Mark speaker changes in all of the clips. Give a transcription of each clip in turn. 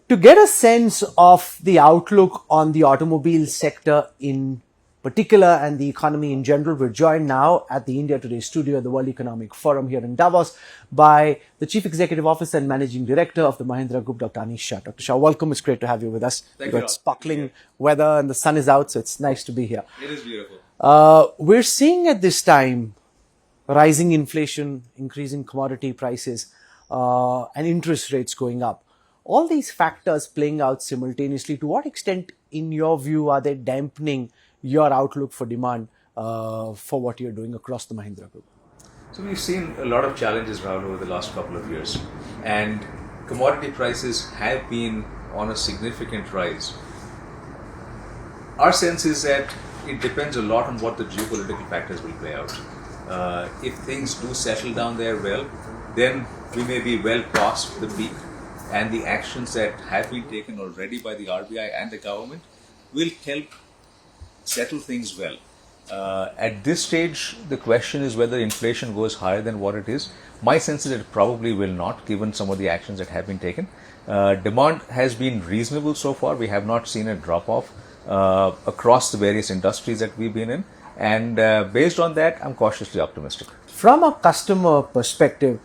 Speaker 1: To get a sense of the outlook on the automobile sector in particular and the economy in general, we're joined now at the India Today studio at the World Economic Forum here in Davos by the Chief Executive Officer and Managing Director of the Mahindra Group, Dr Anish Shah. Dr. Shah, welcome. It's great to have you with us.
Speaker 2: Thank
Speaker 1: We've got sparkling weather and the sun is out, so it's nice to be here.
Speaker 2: It is beautiful.
Speaker 1: We're seeing at this time rising inflation, increasing commodity prices, and interest rates going up. All these factors playing out simultaneously, to what extent, in your view, are they dampening your outlook for demand for what you're doing across the Mahindra Group?
Speaker 2: So we've seen a lot of challenges, Rahul, over the last couple of years. And commodity prices have been on a significant rise. Our sense is that it depends a lot on what the geopolitical factors will play out. If things do settle down there well, then we may be well past the peak, and the actions that have been taken already by the RBI and the government will help settle things well. At this stage, the question is whether inflation goes higher than what it is. My sense is that it probably will not, given some of the actions that have been taken. Demand has been reasonable so far. We have not seen a drop-off across the various industries that we've been in. And based on that, I'm cautiously optimistic.
Speaker 1: From a customer perspective,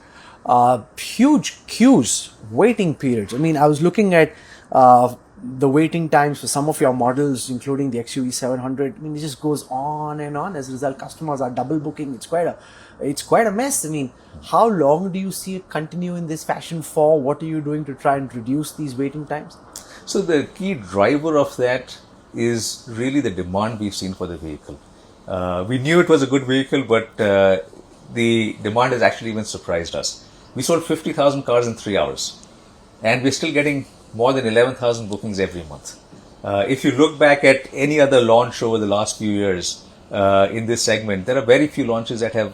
Speaker 1: huge queues, waiting periods. I mean, I was looking at the waiting times for some of your models, including the XUV 700. I mean, it just goes on and on. As a result, customers are double booking. It's quite a mess. I mean, how long do you see it continue in this fashion for? What are you doing to try and reduce these waiting times?
Speaker 2: So the key driver of that is really the demand we've seen for the vehicle. We knew it was a good vehicle, but the demand has actually even surprised us. We sold 50,000 cars in 3 hours, and we're still getting more than 11,000 bookings every month. If you look back at any other launch over the last few years in this segment, there are very few launches that have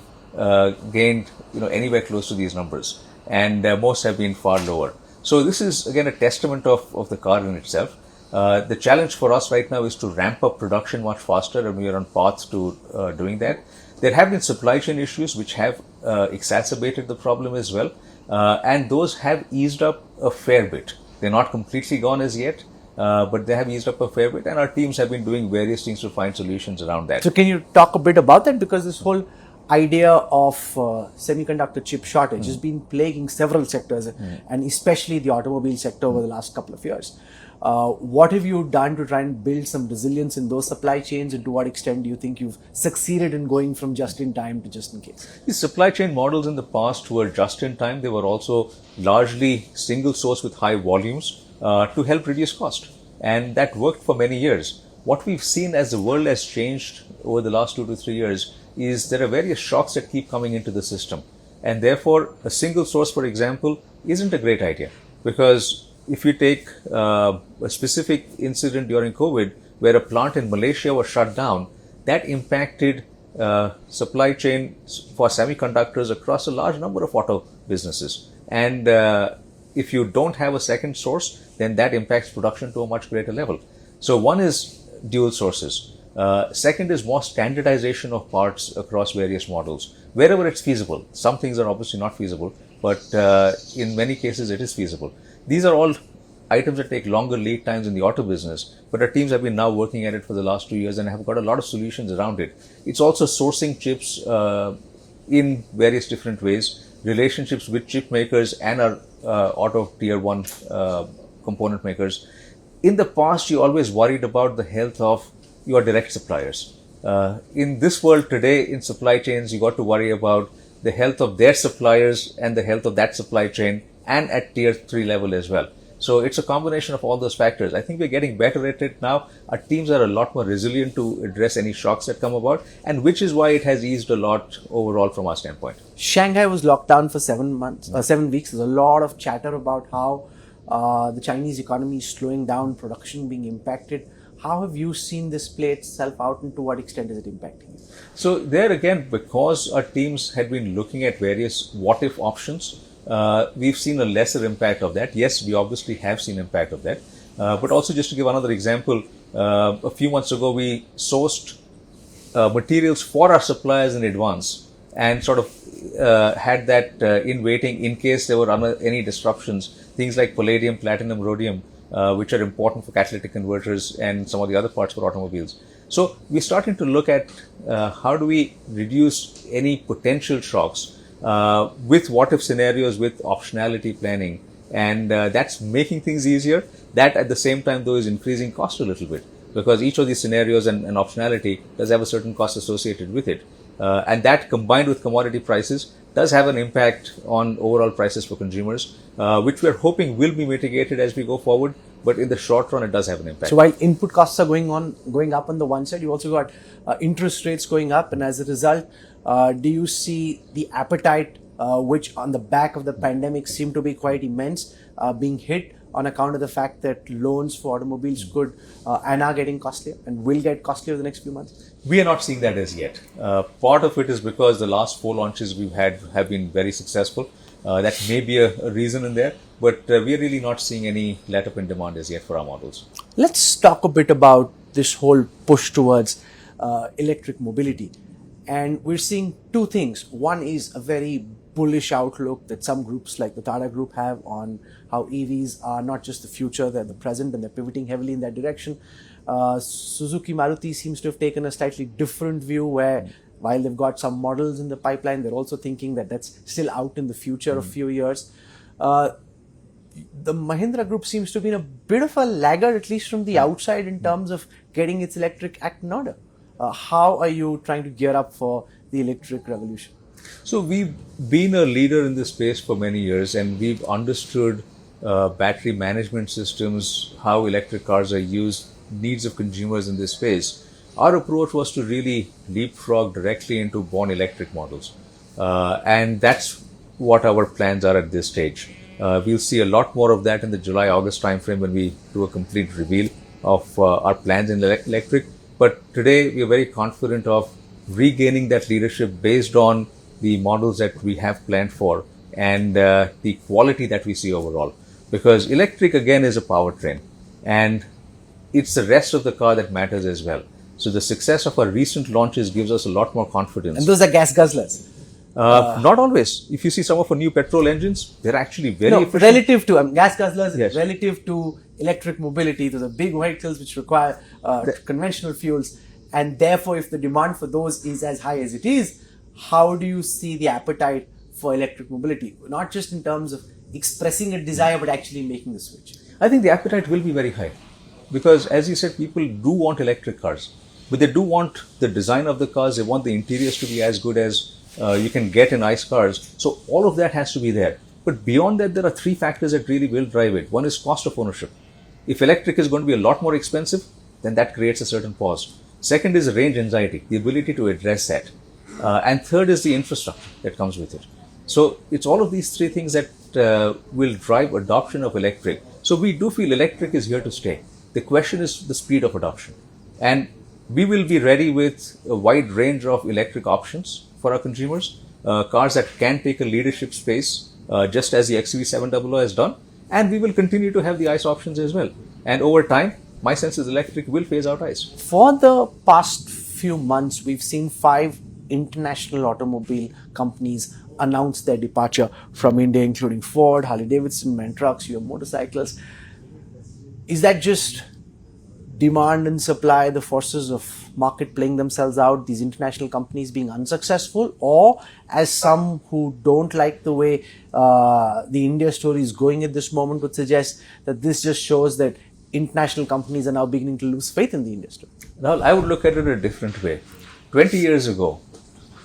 Speaker 2: gained anywhere close to these numbers, and most have been far lower. So this is again a testament of the car in itself. The challenge for us right now is to ramp up production much faster, and we are on path to doing that. There have been supply chain issues which have exacerbated the problem as well, and those have eased up a fair bit. They're not completely gone as yet, but they have eased up a fair bit, and our teams have been doing various things to find solutions around that.
Speaker 1: So can you talk a bit about that? Because this whole idea of semiconductor chip shortage has been plaguing several sectors, and especially the automobile sector over the last couple of years. What have you done to try and build some resilience in those supply chains, and to what extent do you think you've succeeded in going from just in time to just in case?
Speaker 2: The supply chain models in the past were just in time. They were also largely single source with high volumes to help reduce cost, and that worked for many years. What we've seen as the world has changed over the last 2 to 3 years is there are various shocks that keep coming into the system, and therefore a single source, for example, isn't a great idea, because if you take a specific incident during COVID where a plant in Malaysia was shut down, that impacted supply chain for semiconductors across a large number of auto businesses. And if you don't have a second source, then that impacts production to a much greater level. So one is dual sources. Second is more standardization of parts across various models, wherever it's feasible. Some things are obviously not feasible, but in many cases it is feasible. These are all items that take longer lead times in the auto business, but our teams have been now working at it for the last 2 years and have got a lot of solutions around it. It's also sourcing chips in various different ways, relationships with chip makers and our auto tier 1 component makers. In the past, you always worried about the health of your direct suppliers. In this world today, in supply chains, you got to worry about the health of their suppliers and the health of that supply chain, and at tier 3 level as well. So it's a combination of all those factors. I think we're getting better at it now. Our teams are a lot more resilient to address any shocks that come about, and which is why it has eased a lot overall from our standpoint.
Speaker 1: Shanghai was locked down for 7 weeks. There's a lot of chatter about how the Chinese economy is slowing down, production being impacted. How have you seen this play itself out, and to what extent is it impacting you?
Speaker 2: So there again, because our teams had been looking at various what-if options, we've seen a lesser impact of that. Yes, we obviously have seen impact of that. But also, just to give another example, a few months ago, we sourced materials for our suppliers in advance and sort of had that in waiting in case there were any disruptions. Things like palladium, platinum, rhodium, which are important for catalytic converters and some of the other parts for automobiles. So we're starting to look at how do we reduce any potential shocks with what-if scenarios, with optionality planning, and that's making things easier. That at the same time, though, is increasing cost a little bit, because each of these scenarios and optionality does have a certain cost associated with it. And that, combined with commodity prices, does have an impact on overall prices for consumers, which we are hoping will be mitigated as we go forward. But in the short run, it does have an impact.
Speaker 1: So while input costs are going up on the one side, you also got interest rates going up, and as a result, do you see the appetite, which on the back of the pandemic seemed to be quite immense, being hit on account of the fact that loans for automobiles could and are getting costlier and will get costlier in the next few months?
Speaker 2: We are not seeing that as yet. Part of it is because the last 4 launches we've had have been very successful. That may be a reason in there, but we are really not seeing any let-up in demand as yet for our models.
Speaker 1: Let's talk a bit about this whole push towards electric mobility. And we're seeing two things. One is a very bullish outlook that some groups like the Tata Group have on how EVs are not just the future, they're the present, and they're pivoting heavily in that direction. Suzuki Maruti seems to have taken a slightly different view, where while they've got some models in the pipeline, they're also thinking that that's still out in the future, a few years. The Mahindra Group seems to be in a bit of a laggard, at least from the outside, in terms of getting its electric act in order. How are you trying to gear up for the electric revolution?
Speaker 2: So we've been a leader in this space for many years, and we've understood battery management systems, how electric cars are used, needs of consumers in this space. Our approach was to really leapfrog directly into born electric models. And that's what our plans are at this stage. We'll see a lot more of that in the July-August timeframe when we do a complete reveal of our plans in electric. But today we are very confident of regaining that leadership based on the models that we have planned for and the quality that we see overall. Because electric again is a powertrain, and it's the rest of the car that matters as well. So the success of our recent launches gives us a lot more confidence.
Speaker 1: And those are gas guzzlers.
Speaker 2: Not always. If you see some of our new petrol engines, they're actually very efficient.
Speaker 1: Relative to gas guzzlers,
Speaker 2: yes.
Speaker 1: Relative to electric mobility, those are big vehicles which require conventional fuels, and therefore if the demand for those is as high as it is, how do you see the appetite for electric mobility? Not just in terms of expressing a desire, but actually making the switch.
Speaker 2: I think the appetite will be very high, because as you said, people do want electric cars, but they do want the design of the cars. They want the interiors to be as good as you can get in ICE cars. So all of that has to be there. But beyond that, there are 3 factors that really will drive it. One is cost of ownership. If electric is going to be a lot more expensive, then that creates a certain pause. Second is range anxiety, the ability to address that. And third is the infrastructure that comes with it. So it's all of these 3 things that will drive adoption of electric. So we do feel electric is here to stay. The question is the speed of adoption. And we will be ready with a wide range of electric options for our consumers, cars that can take a leadership space, just as the XUV700 has done. And we will continue to have the ICE options as well. And over time, my sense is electric will phase out ICE.
Speaker 1: For the past few months, we've seen 5 international automobile companies announce their departure from India, including Ford, Harley-Davidson, MAN Trucks, your motorcycles. Is that just demand and supply, the forces of market playing themselves out, these international companies being unsuccessful, or as some who don't like the way the India story is going at this moment would suggest that this just shows that international companies are now beginning to lose faith in the India story?
Speaker 2: Rahul, I would look at it a different way. 20 years ago,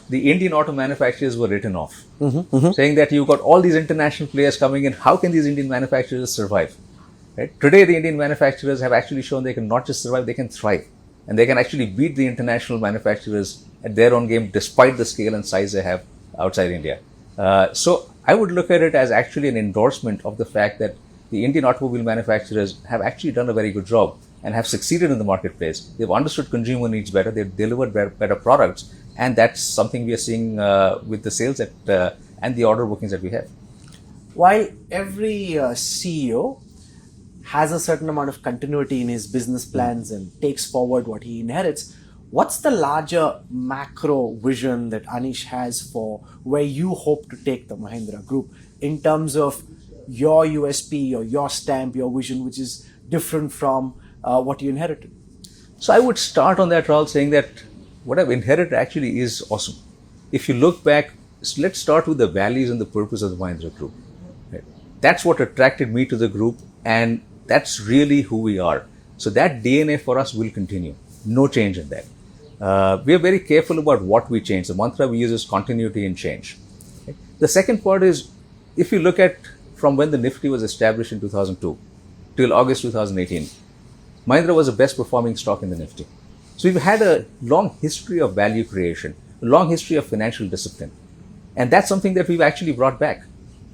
Speaker 2: the Indian auto manufacturers were written off, saying that you've got all these international players coming in. How can these Indian manufacturers survive? Right? Today, the Indian manufacturers have actually shown they can not just survive, they can thrive. And they can actually beat the international manufacturers at their own game, despite the scale and size they have outside India. So I would look at it as actually an endorsement of the fact that the Indian automobile manufacturers have actually done a very good job and have succeeded in the marketplace. They've understood consumer needs better, they've delivered better products, and that's something we are seeing with the sales and the order bookings that we have.
Speaker 1: While every CEO has a certain amount of continuity in his business plans and takes forward what he inherits, what's the larger macro vision that Anish has for where you hope to take the Mahindra Group in terms of your USP or your stamp, your vision, which is different from what you inherited?
Speaker 2: So I would start on that, Rahul, saying that what I've inherited actually is awesome. If you look back, let's start with the values and the purpose of the Mahindra Group. Right? That's what attracted me to the group, and that's really who we are. So that DNA for us will continue. No change in that. We are very careful about what we change. The mantra we use is continuity and change. Okay? The second part is, if you look at from when the Nifty was established in 2002 till August 2018, Mahindra was the best performing stock in the Nifty. So we've had a long history of value creation, a long history of financial discipline. And that's something that we've actually brought back.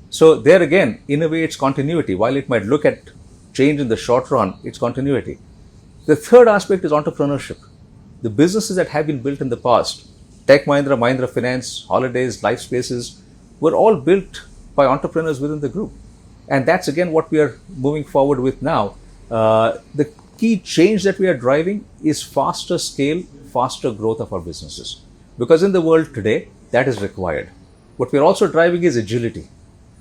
Speaker 2: So there again, in a way, it's continuity. While it might look at change in the short run, it's continuity. The third aspect is entrepreneurship. The businesses that have been built in the past, Tech Mahindra, Mahindra Finance, Holidays, Life Spaces, were all built by entrepreneurs within the group. And that's again what we are moving forward with now. The key change that we are driving is faster scale, faster growth of our businesses. Because in the world today, that is required. What we're also driving is agility.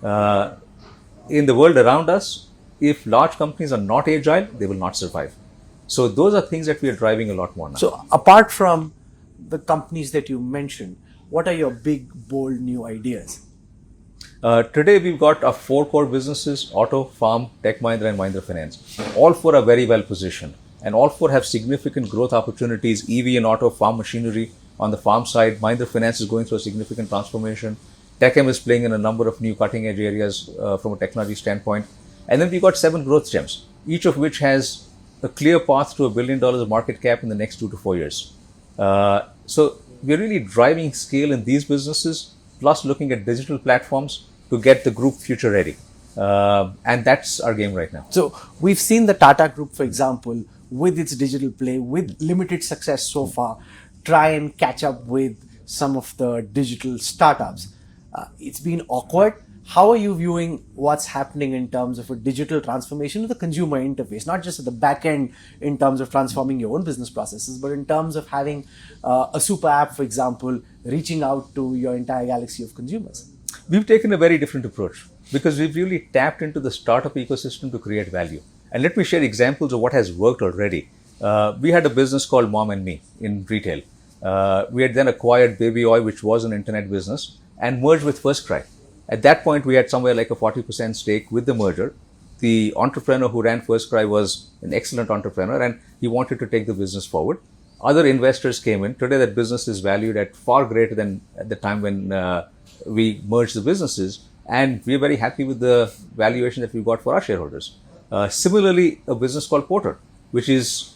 Speaker 2: In the world around us, if large companies are not agile, they will not survive. So those are things that we are driving a lot more now.
Speaker 1: So apart from the companies that you mentioned, what are your big, bold new ideas?
Speaker 2: Today we've got our 4 core businesses: Auto, Farm, Tech Mahindra and Mahindra Finance. All 4 are very well positioned, and all 4 have significant growth opportunities: EV and Auto, Farm Machinery. On the farm side, Mahindra Finance is going through a significant transformation. TechM is playing in a number of new cutting edge areas from a technology standpoint. And then we've got 7 growth gems, each of which has a clear path to $1 billion of market cap in the next 2 to 4 years. So we're really driving scale in these businesses, plus looking at digital platforms to get the group future ready. And that's our game right now.
Speaker 1: So we've seen the Tata Group, for example, with its digital play, with limited success so far, try and catch up with some of the digital startups. It's been awkward. How are you viewing what's happening in terms of a digital transformation of the consumer interface, not just at the back end in terms of transforming your own business processes, but in terms of having a super app, for example, reaching out to your entire galaxy of consumers?
Speaker 2: We've taken a very different approach because we've really tapped into the startup ecosystem to create value. And let me share examples of what has worked already. We had a business called Mom and Me in retail. We had then acquired Baby Oil, which was an internet business, and merged with FirstCry. At that point, we had somewhere like a 40% stake with the merger. The entrepreneur who ran FirstCry was an excellent entrepreneur, and he wanted to take the business forward. Other investors came in. Today, that business is valued at far greater than at the time when we merged the businesses, and we're very happy with the valuation that we got for our shareholders. Similarly, a business called Porter, which is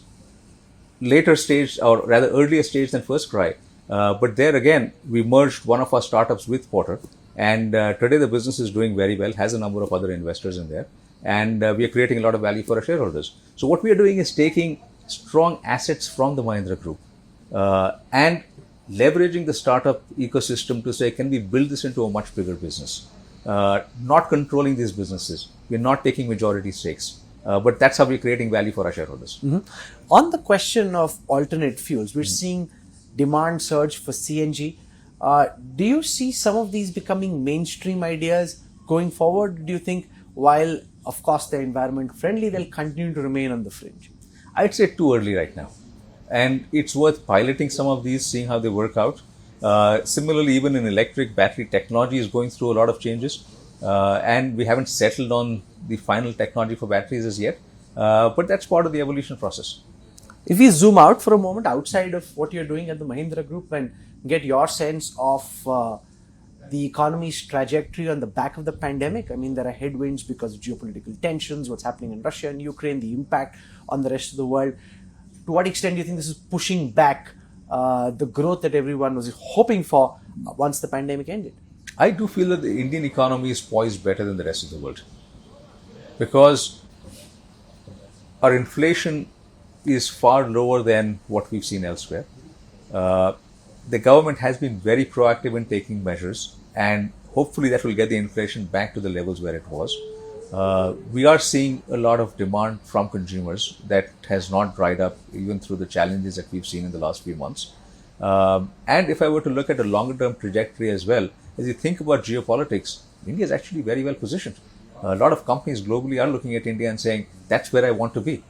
Speaker 2: later stage, or rather earlier stage than FirstCry. But there again, we merged one of our startups with Porter, and today the business is doing very well, has a number of other investors in there, and we are creating a lot of value for our shareholders. So what we are doing is taking strong assets from the Mahindra Group and leveraging the startup ecosystem to say, can we build this into a much bigger business? Not controlling these businesses. We're not taking majority stakes. But that's how we're creating value for our shareholders.
Speaker 1: Mm-hmm. On the question of alternate fuels, we're seeing demand surge for CNG. Do you see some of these becoming mainstream ideas going forward? Do you think, while of course they're environment friendly, they'll continue to remain on the fringe?
Speaker 2: I'd say too early right now. And it's worth piloting some of these, seeing how they work out. Similarly, even in electric, battery technology is going through a lot of changes. And we haven't settled on the final technology for batteries as yet. But that's part of the evolution process.
Speaker 1: If we zoom out for a moment outside of what you're doing at the Mahindra Group and get your sense of the economy's trajectory on the back of the pandemic, I mean, there are headwinds because of geopolitical tensions, what's happening in Russia and Ukraine, the impact on the rest of the world. To what extent do you think this is pushing back the growth that everyone was hoping for once the pandemic ended?
Speaker 2: I do feel that the Indian economy is poised better than the rest of the world because our inflation is far lower than what we've seen elsewhere. The government has been very proactive in taking measures, and hopefully that will get the inflation back to the levels where it was. We are seeing a lot of demand from consumers that has not dried up even through the challenges that we've seen in the last few months. And if I were to look at a longer term trajectory as well, as you think about geopolitics, India is actually very well positioned. A lot of companies globally are looking at India and saying, that's where I want to be.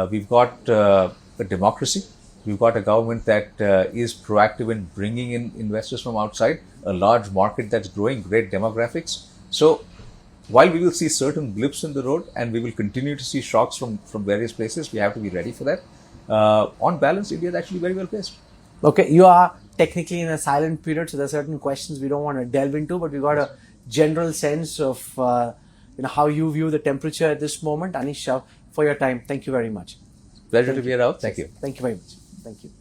Speaker 2: We've got a democracy. We've got a government that is proactive in bringing in investors from outside, a large market that's growing, great demographics. So while we will see certain blips in the road and we will continue to see shocks from various places, we have to be ready for that. On balance, India is actually very well placed.
Speaker 1: Okay, you are technically in a silent period, so there are certain questions we don't want to delve into, but we got a general sense of how you view the temperature at this moment. Anish Shah, for your time, thank you very much.
Speaker 2: Pleasure to be here, Rahul. Thank you.
Speaker 1: Thank you very much. Thank you.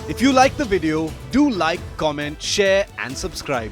Speaker 3: If you like the video, do like, comment, share and subscribe.